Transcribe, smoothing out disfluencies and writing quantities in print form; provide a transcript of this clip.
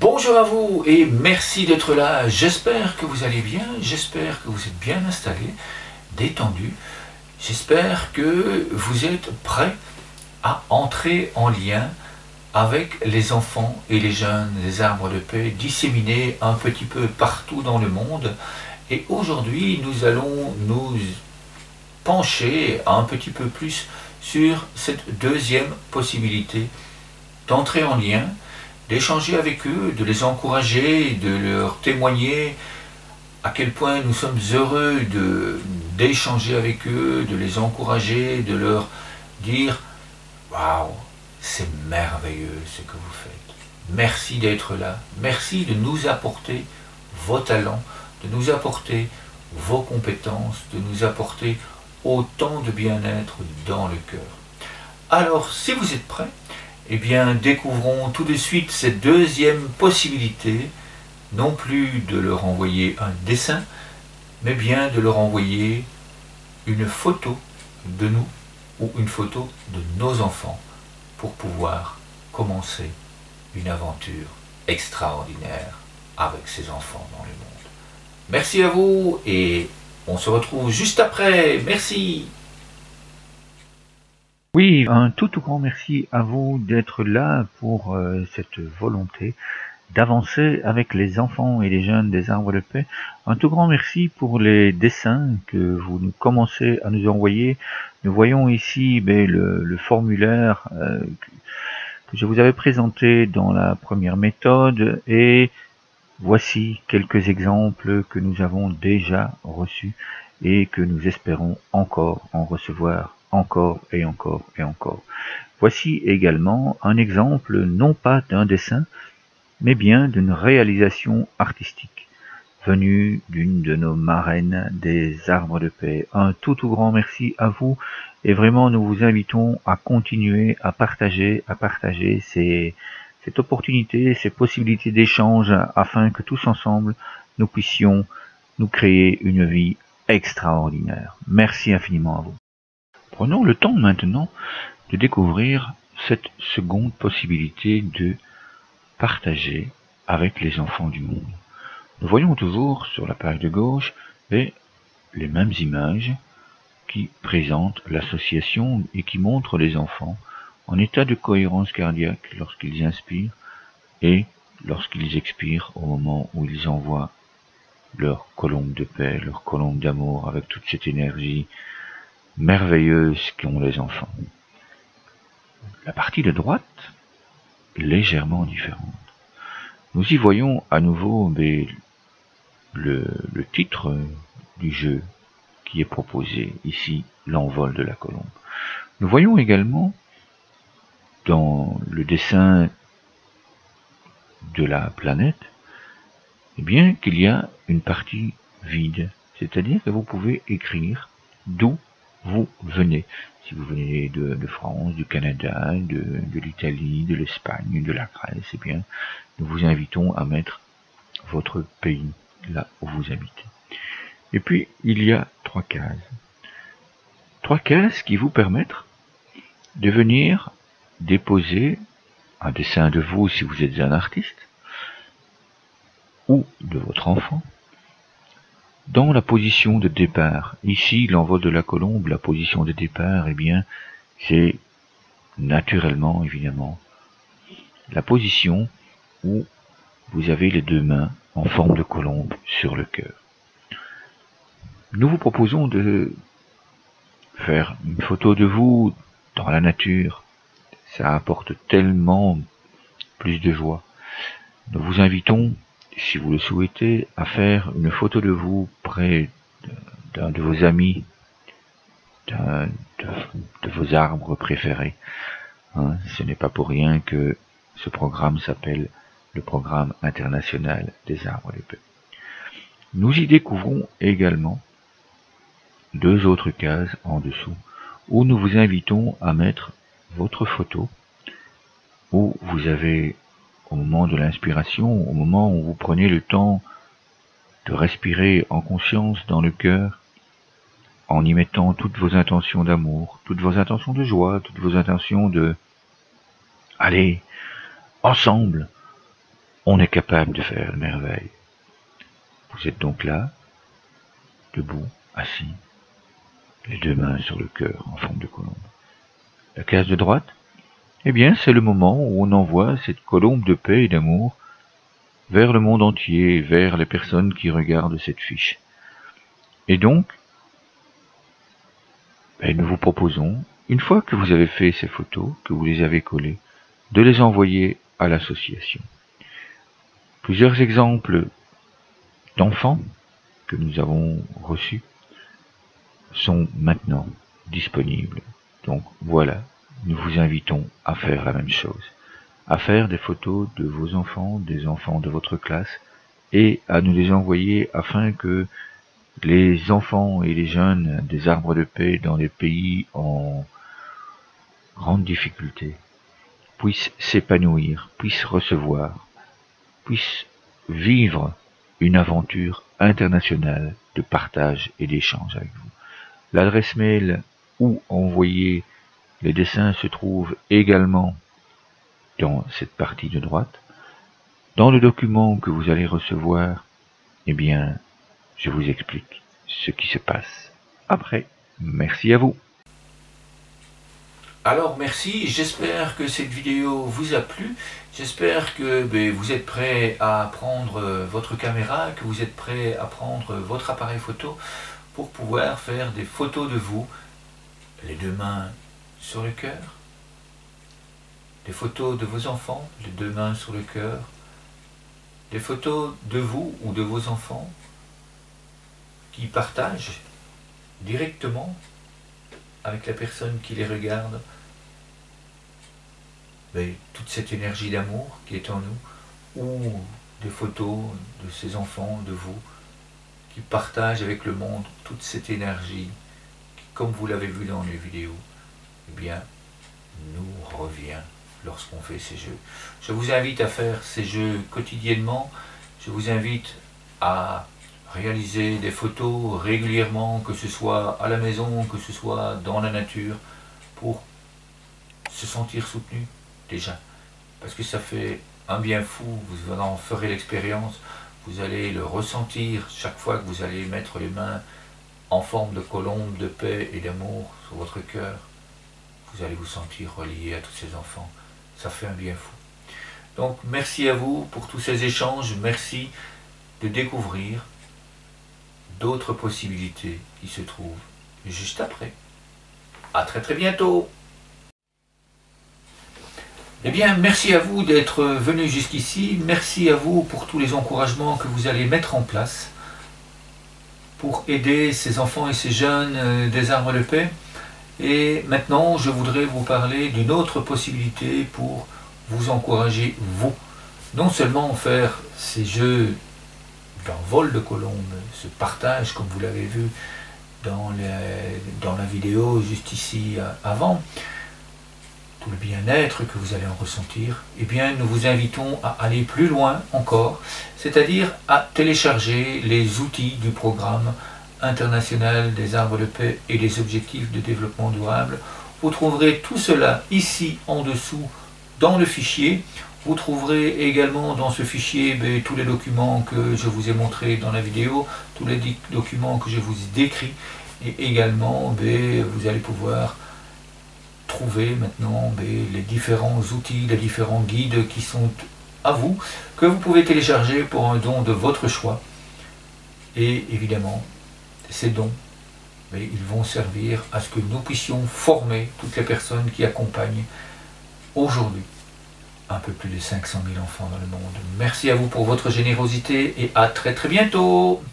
Bonjour à vous et merci d'être là. J'espère que vous allez bien, j'espère que vous êtes bien installés, détendus. J'espère que vous êtes prêts à entrer en lien avec les enfants et les jeunes des arbres de paix disséminés un petit peu partout dans le monde. Et aujourd'hui, nous allons nous pencher un petit peu plus sur cette deuxième possibilité d'entrer en lien, d'échanger avec eux, de les encourager, de leur témoigner à quel point nous sommes heureux d'échanger avec eux, de les encourager, de leur dire « Waouh, c'est merveilleux ce que vous faites. Merci d'être là. Merci de nous apporter vos talents, de nous apporter vos compétences, de nous apporter autant de bien-être dans le cœur. » Alors, si vous êtes prêts, eh bien, découvrons tout de suite cette deuxième possibilité, non plus de leur envoyer un dessin, mais bien de leur envoyer une photo de nous ou une photo de nos enfants pour pouvoir commencer une aventure extraordinaire avec ces enfants dans le monde. Merci à vous et on se retrouve juste après. Merci. Oui, un tout grand merci à vous d'être là pour cette volonté d'avancer avec les enfants et les jeunes des arbres de paix. Un tout grand merci pour les dessins que vous commencez à nous envoyer. Nous voyons ici le formulaire que je vous avais présenté dans la première méthode et voici quelques exemples que nous avons déjà reçus et que nous espérons encore en recevoir encore et encore et encore. Voici également un exemple non pas d'un dessin, mais bien d'une réalisation artistique, venue d'une de nos marraines des arbres de paix. Un tout grand merci à vous, et vraiment nous vous invitons à continuer à partager cette opportunité, ces possibilités d'échange, afin que tous ensemble, nous puissions nous créer une vie extraordinaire. Merci infiniment à vous. Prenons le temps maintenant de découvrir cette seconde possibilité de partager avec les enfants du monde. Nous voyons toujours sur la page de gauche les mêmes images qui présentent l'association et qui montrent les enfants en état de cohérence cardiaque lorsqu'ils inspirent et lorsqu'ils expirent au moment où ils envoient leur colombe de paix, leur colombe d'amour avec toute cette énergie merveilleuse qu'ont les enfants. La partie de droite, légèrement différente. Nous y voyons à nouveau le titre du jeu qui est proposé, ici l'envol de la colombe. Nous voyons également dans le dessin de la planète, eh bien qu'il y a une partie vide, c'est-à-dire que vous pouvez écrire d'où vous venez. Si vous venez de France, du Canada, de l'Italie, de l'Espagne, de la Grèce, eh bien, nous vous invitons à mettre votre pays là où vous habitez. Et puis, il y a 3 cases. 3 cases qui vous permettent de venir déposer un dessin de vous si vous êtes un artiste, ou de votre enfant, dans la position de départ. Ici, l'envol de la colombe, la position de départ, eh bien, c'est naturellement, évidemment, la position où vous avez les 2 mains en forme de colombe sur le cœur. Nous vous proposons de faire une photo de vous dans la nature. Ça apporte tellement plus de joie. Nous vous invitons, si vous le souhaitez, à faire une photo de vous près d'un de vos amis, de vos arbres préférés. Ce n'est pas pour rien que ce programme s'appelle le Programme international des arbres de paix. Nous y découvrons également 2 autres cases en dessous, où nous vous invitons à mettre votre photo, où vous avez, au moment de l'inspiration, au moment où vous prenez le temps de respirer en conscience dans le cœur, en y mettant toutes vos intentions d'amour, toutes vos intentions de joie, toutes vos intentions de « Allez, ensemble, on est capable de faire une merveille. Vous êtes donc là, debout, assis, les deux mains sur le cœur en forme de colombe. La case de droite, eh bien, c'est le moment où on envoie cette colombe de paix et d'amour vers le monde entier, vers les personnes qui regardent cette fiche. Et donc, nous vous proposons, une fois que vous avez fait ces photos, que vous les avez collées, de les envoyer à l'association. Plusieurs exemples d'enfants que nous avons reçus sont maintenant disponibles. Donc voilà, nous vous invitons à faire la même chose, à faire des photos de vos enfants, des enfants de votre classe, et à nous les envoyer afin que les enfants et les jeunes des arbres de paix dans les pays en grande difficulté puissent s'épanouir, puissent recevoir, puissent vivre une aventure internationale de partage et d'échange avec vous. L'adresse mail où envoyer les dessins se trouve également dans cette partie de droite. Dans le document que vous allez recevoir, eh bien, je vous explique ce qui se passe après. Merci à vous. Alors merci, j'espère que cette vidéo vous a plu, j'espère que vous êtes prêts à prendre votre caméra, que vous êtes prêts à prendre votre appareil photo pour pouvoir faire des photos de vous, les deux mains sur le cœur, des photos de vos enfants, les deux mains sur le cœur, des photos de vous ou de vos enfants qui partagent directement avec la personne qui les regarde toute cette énergie d'amour qui est en nous, ou des photos de ces enfants, de vous, qui partagent avec le monde toute cette énergie qui, comme vous l'avez vu dans les vidéos, eh bien, nous revient lorsqu'on fait ces jeux. Je vous invite à faire ces jeux quotidiennement, je vous invite à réaliser des photos régulièrement, que ce soit à la maison, que ce soit dans la nature, pour se sentir soutenu déjà. Parce que ça fait un bien fou, vous en ferez l'expérience, vous allez le ressentir chaque fois que vous allez mettre les mains en forme de colombe de paix et d'amour sur votre cœur. Vous allez vous sentir relié à tous ces enfants. Ça fait un bien fou. Donc merci à vous pour tous ces échanges, merci de découvrir d'autres possibilités qui se trouvent juste après. À très très bientôt. Eh bien, merci à vous d'être venus jusqu'ici. Merci à vous pour tous les encouragements que vous allez mettre en place pour aider ces enfants et ces jeunes des arbres de paix. Et maintenant, je voudrais vous parler d'une autre possibilité pour vous encourager, vous. Non seulement faire ces jeux d'envol de colombes, ce partage, comme vous l'avez vu dans la vidéo juste ici avant, tout le bien-être que vous allez en ressentir, eh bien nous vous invitons à aller plus loin encore, c'est-à-dire à télécharger les outils du programme international des arbres de paix et des objectifs de développement durable. Vous trouverez tout cela ici en dessous dans le fichier. Vous trouverez également dans ce fichier tous les documents que je vous ai montrés dans la vidéo, tous les documents que je vous ai décrits, et également vous allez pouvoir trouver maintenant les différents outils, les différents guides qui sont à vous, que vous pouvez télécharger pour un don de votre choix. Et évidemment, ces dons, ils vont servir à ce que nous puissions former toutes les personnes qui accompagnent aujourd'hui un peu plus de 500 000 enfants dans le monde. Merci à vous pour votre générosité et à très très bientôt.